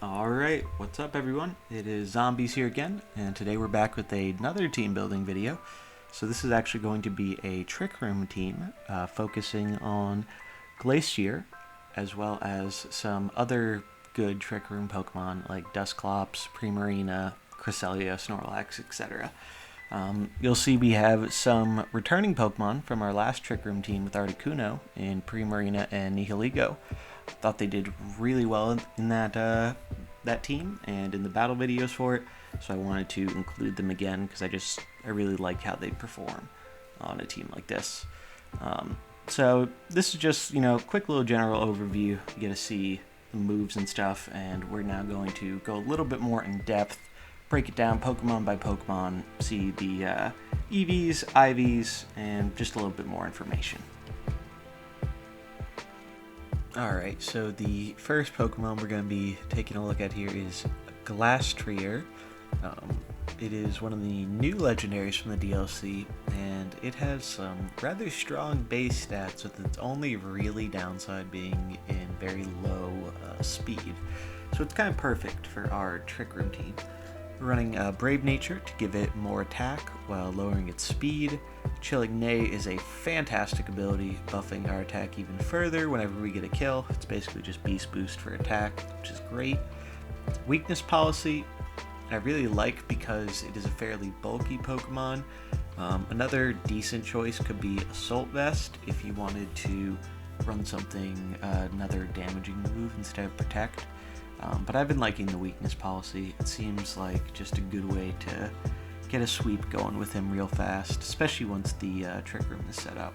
Alright, what's up everyone? It is Zombies here again, and today we're back with another team building video. So this is actually going to be a Trick Room team, focusing on Glastrier, as well as some other good Trick Room Pokemon like Dustclops, Primarina, Cresselia, Snorlax, etc. You'll see we have some returning Pokemon from our last Trick Room team with Articuno in Primarina and Nihilgo. Thought they did really well in that team and in the battle videos for it, so I wanted to include them again because I really like how they perform on a team like this. So this is just quick little general overview. You get to see the moves and stuff, and we're now going to go a little bit more in depth, break it down Pokemon by Pokemon, see the EVs, IVs, and just a little bit more information. Alright, so the first Pokemon we're going to be taking a look at here is Glastrier. It is one of the new legendaries from the DLC, and it has some rather strong base stats, with its only really downside being in very low speed. So it's kind of perfect for our Trick Room team. We're running Brave Nature to give it more attack while lowering its speed. Chilling Neigh is a fantastic ability, buffing our attack even further whenever we get a kill. It's basically just Beast Boost for attack, which is great. Weakness Policy I really like because it is a fairly bulky Pokemon. Another decent choice could be Assault Vest if you wanted to run something, another damaging move instead of Protect. But I've been liking the Weakness Policy. It seems like just a good way to get a sweep going with him real fast, especially once the Trick Room is set up.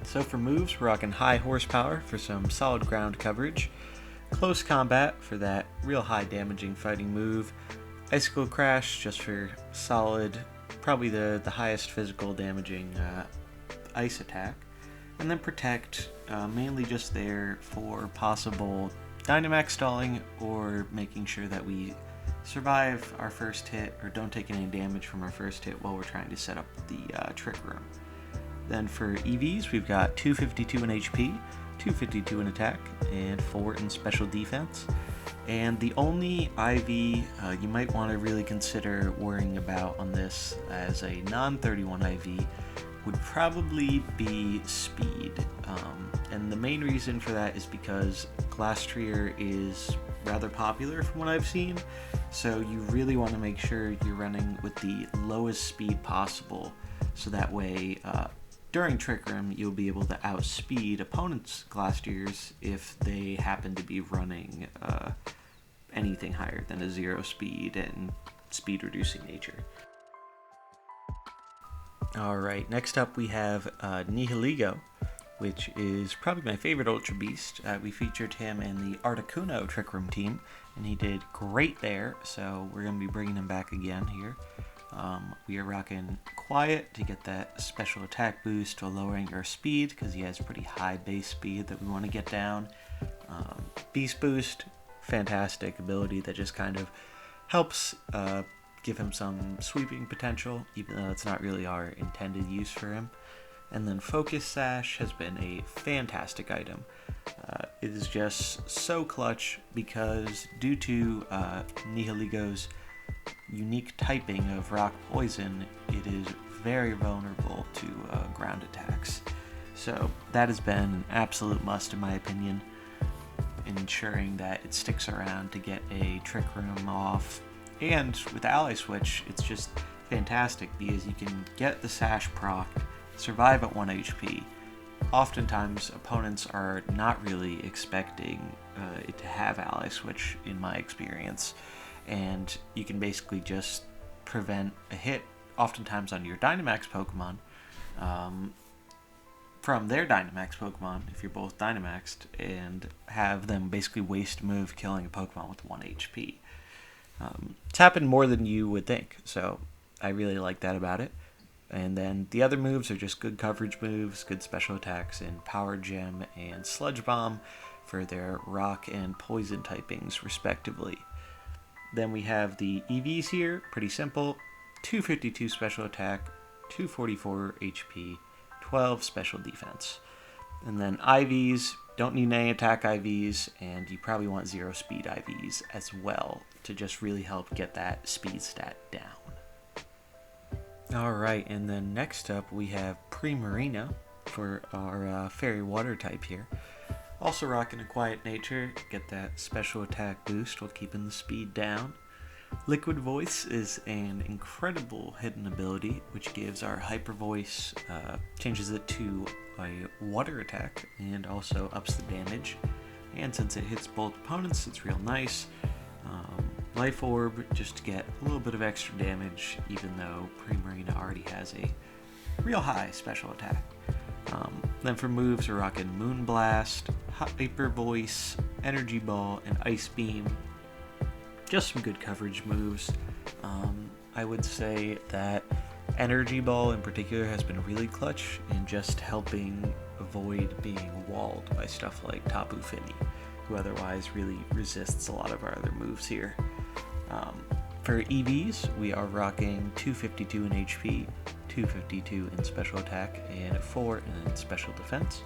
So for moves, we're rocking High Horsepower for some solid ground coverage, Close Combat for that real high damaging fighting move, Icicle Crash just for solid, probably the highest physical damaging ice attack, and then Protect, mainly just there for possible Dynamax stalling or making sure that we survive our first hit or don't take any damage from our first hit while we're trying to set up the Trick Room. Then for EVs, we've got 252 in HP, 252 in attack, and 4 in special defense. And the only IV you might want to really consider worrying about on this as a non-31 IV would probably be speed. And the main reason for that is because Glastrier is rather popular from what I've seen, so you really want to make sure you're running with the lowest speed possible, so that way during Trick Room you'll be able to outspeed opponents' Glastriers if they happen to be running anything higher than a 0 speed and speed reducing nature. Alright, next up we have Nihilgo, which is probably my favorite Ultra Beast. We featured him in the Articuno Trick Room team, and he did great there, so we're going to be bringing him back again here. We are rocking Quiet to get that special attack boost while lowering our speed, because he has pretty high base speed that we want to get down. Beast Boost, fantastic ability that just kind of helps give him some sweeping potential, even though it's not really our intended use for him. And then Focus Sash has been a fantastic item. It is just so clutch because due to Nihilgo's unique typing of Rock Poison, it is very vulnerable to ground attacks. So that has been an absolute must in my opinion, ensuring that it sticks around to get a Trick Room off. And with Ally Switch, it's just fantastic because you can get the Sash proc, survive at 1 HP. Oftentimes, opponents are not really expecting it to have Ally Switch, in my experience, and you can basically just prevent a hit, oftentimes on your Dynamax Pokemon, from their Dynamax Pokemon, if you're both Dynamaxed, and have them basically waste a move killing a Pokemon with 1 HP. It's happened more than you would think, so I really like that about it. And then the other moves are just good coverage moves, good special attacks in Power Gem and Sludge Bomb for their rock and poison typings, respectively. Then we have the EVs here, pretty simple. 252 special attack, 244 HP, 12 special defense. And then IVs, Don't need any attack IVs, and you probably want 0 speed IVs as well to just really help get that speed stat down. Alright, and then next up we have Primarina for our fairy water type here. Also rocking a quiet nature, get that special attack boost while keeping the speed down. Liquid Voice is an incredible hidden ability which gives our Hyper Voice, changes it to a water attack and also ups the damage. And since it hits both opponents, it's real nice. Life Orb just to get a little bit of extra damage, even though Primarina already has a real high special attack. Then for moves, we're rocking Moonblast, Hyper Voice, Energy Ball, and Ice Beam. Just some good coverage moves. I would say that Energy Ball in particular has been really clutch in just helping avoid being walled by stuff like Tapu Fini, who otherwise really resists a lot of our other moves here. For EVs, we are rocking 252 in HP, 252 in special attack, and 4 in special defense.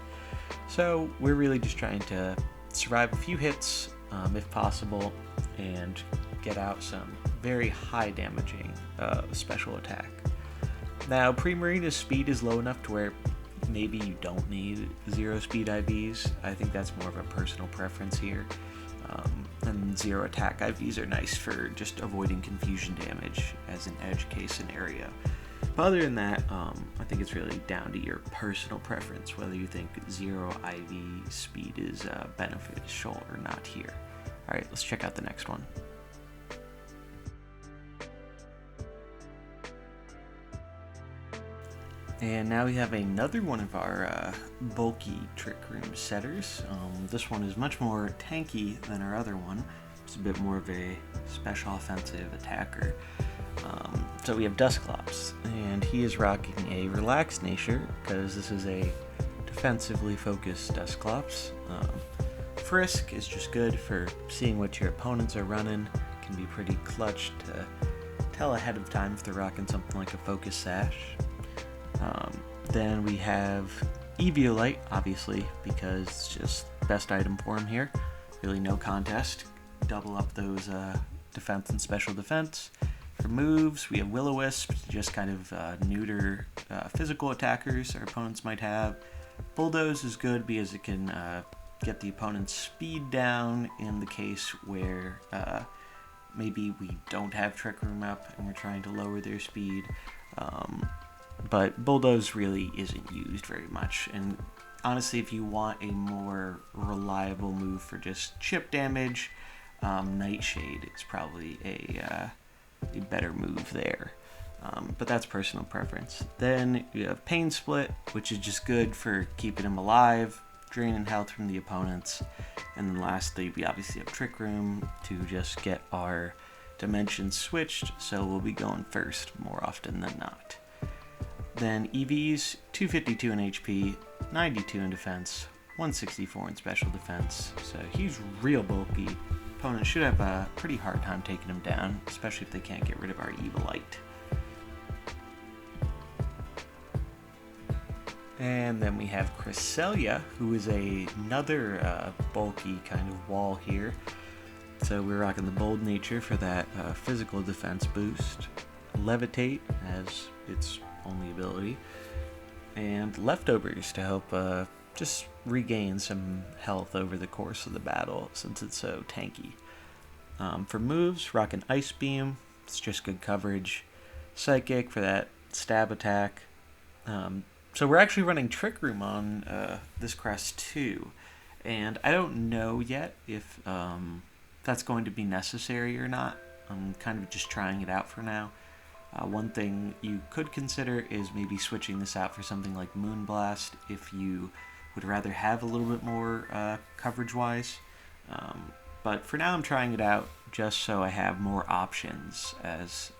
So we're really just trying to survive a few hits, if possible, and get out some very high damaging special attack. Now, Primarina's speed is low enough to where maybe you don't need 0 speed IVs. I think that's more of a personal preference here. And 0 attack IVs are nice for just avoiding confusion damage as an edge case scenario. But other than that, I think it's really down to your personal preference, whether you think 0 IV speed is beneficial or not here. Alright, let's check out the next one. And now we have another one of our bulky Trick Room setters. This one is much more tanky than our other one. It's a bit more of a special offensive attacker. So we have Dustclops, and he is rocking a relaxed nature because this is a defensively focused Dustclops. Frisk is just good for seeing what your opponents are running. Can be pretty clutch to tell ahead of time if they're rocking something like a Focus Sash. Then we have Eviolite, obviously, because it's just best item for him here. Really no contest. Double up those defense and special defense. For moves, we have Will-O-Wisp to just kind of neuter physical attackers our opponents might have. Bulldoze is good because it can get the opponent's speed down in the case where maybe we don't have Trick Room up and we're trying to lower their speed. But Bulldoze really isn't used very much, and honestly, if you want a more reliable move for just chip damage, Nightshade is probably a better move there. But that's personal preference. Then you have Pain Split, which is just good for keeping them alive, draining health from the opponents. And then lastly, we obviously have Trick Room to just get our dimensions switched, so we'll be going first more often than not. Then EVs, 252 in HP, 92 in defense, 164 in special defense. So he's real bulky. Opponents should have a pretty hard time taking him down, especially if they can't get rid of our Eviolite. And then we have Cresselia, who is another bulky kind of wall here. So we're rocking the Bold Nature for that physical defense boost. Levitate as its only ability. And Leftovers to help just regain some health over the course of the battle since it's so tanky. For moves, rocking Ice Beam. It's just good coverage. Psychic for that stab attack. So we're actually running Trick Room on this crest too, and I don't know yet if that's going to be necessary or not. I'm kind of just trying it out for now. One thing you could consider is maybe switching this out for something like Moonblast if you would rather have a little bit more coverage-wise. But for now I'm trying it out just so I have more options as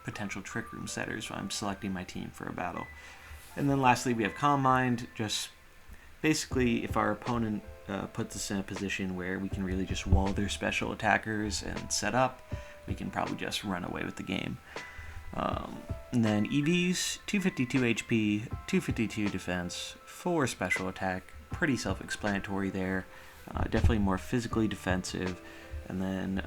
potential Trick Room setters when I'm selecting my team for a battle. And then lastly we have Calm Mind, just basically if our opponent puts us in a position where we can really just wall their special attackers and set up, we can probably just run away with the game. And then EVs, 252 HP, 252 defense, 4 special attack, pretty self-explanatory there. Definitely more physically defensive, and then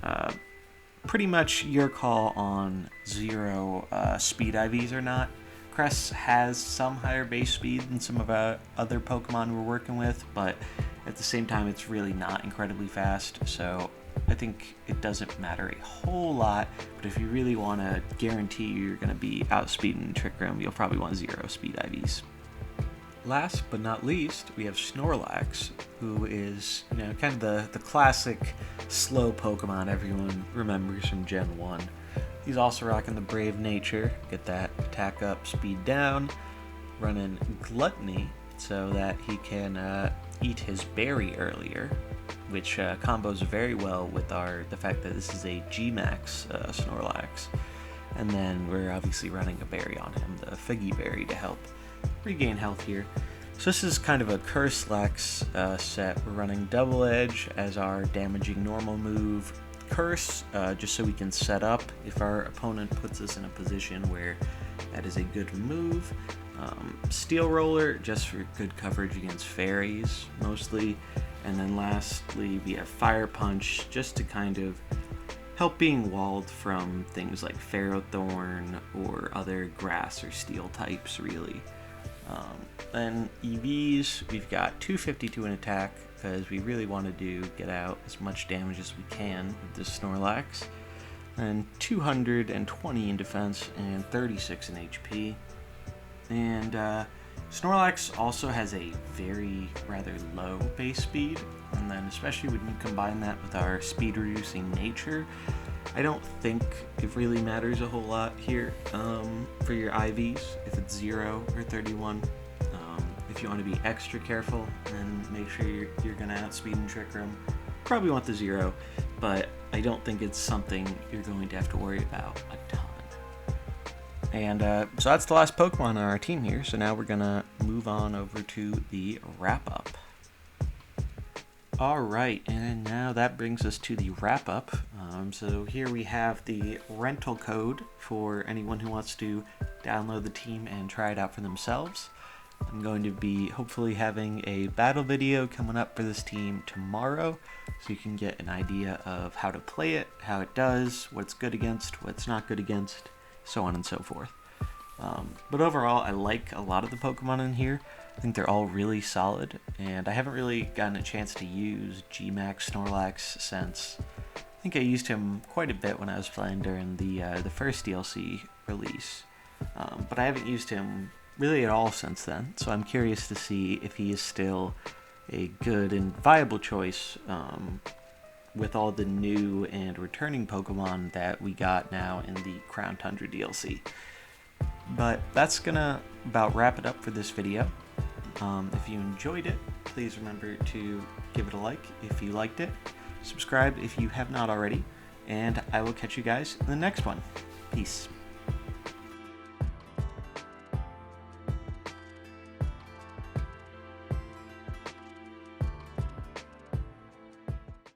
pretty much your call on 0 speed IVs or not. Cress has some higher base speed than some of our other Pokemon we're working with, but at the same time it's really not incredibly fast, so I think it doesn't matter a whole lot. But if you really want to guarantee you're going to be outspeeding Trick Room, you'll probably want 0 speed IVs. Last but not least, we have Snorlax, who is, kind of the classic slow Pokemon everyone remembers from Gen 1. He's also rocking the Brave Nature, get that attack up, speed down, running Gluttony so that he can eat his berry earlier, which combos very well with the fact that this is a G-Max Snorlax. And then we're obviously running a berry on him, the Figgy Berry, to help regain health here. So this is kind of a Curse-Lex set. We're running Double Edge as our damaging normal move. Curse, just so we can set up if our opponent puts us in a position where that is a good move. Steel Roller, just for good coverage against fairies, mostly. And then lastly, we have Fire Punch, just to kind of help being walled from things like Ferrothorn or other grass or steel types, really. Then EVs, we've got 252 in attack, because we really want to get out as much damage as we can with this Snorlax. And 220 in defense and 36 in HP. And Snorlax also has a rather low base speed, and then especially when you combine that with our speed reducing nature, I don't think it really matters a whole lot here for your IVs if it's 0 or 31. If you want to be extra careful and make sure you're going to outspeed and Trick Room, probably want the 0, but I don't think it's something you're going to have to worry about a ton. And so that's the last Pokemon on our team here, so now we're going to move on over to the wrap-up. Alright, and now that brings us to the wrap-up. So here we have the rental code for anyone who wants to download the team and try it out for themselves. I'm going to be hopefully having a battle video coming up for this team tomorrow, so you can get an idea of how to play it, how it does, what it's good against, what it's not good against, so on and so forth. But overall, I like a lot of the Pokemon in here. I think they're all really solid, and I haven't really gotten a chance to use G-Max Snorlax since I think I used him quite a bit when I was playing during the first DLC release. But I haven't used him really at all since then, so I'm curious to see if he is still a good and viable choice with all the new and returning Pokemon that we got now in the Crown Tundra DLC. But that's gonna about wrap it up for this video. If you enjoyed it, please remember to give it a like if you liked it, subscribe if you have not already, and I will catch you guys in the next one. Peace.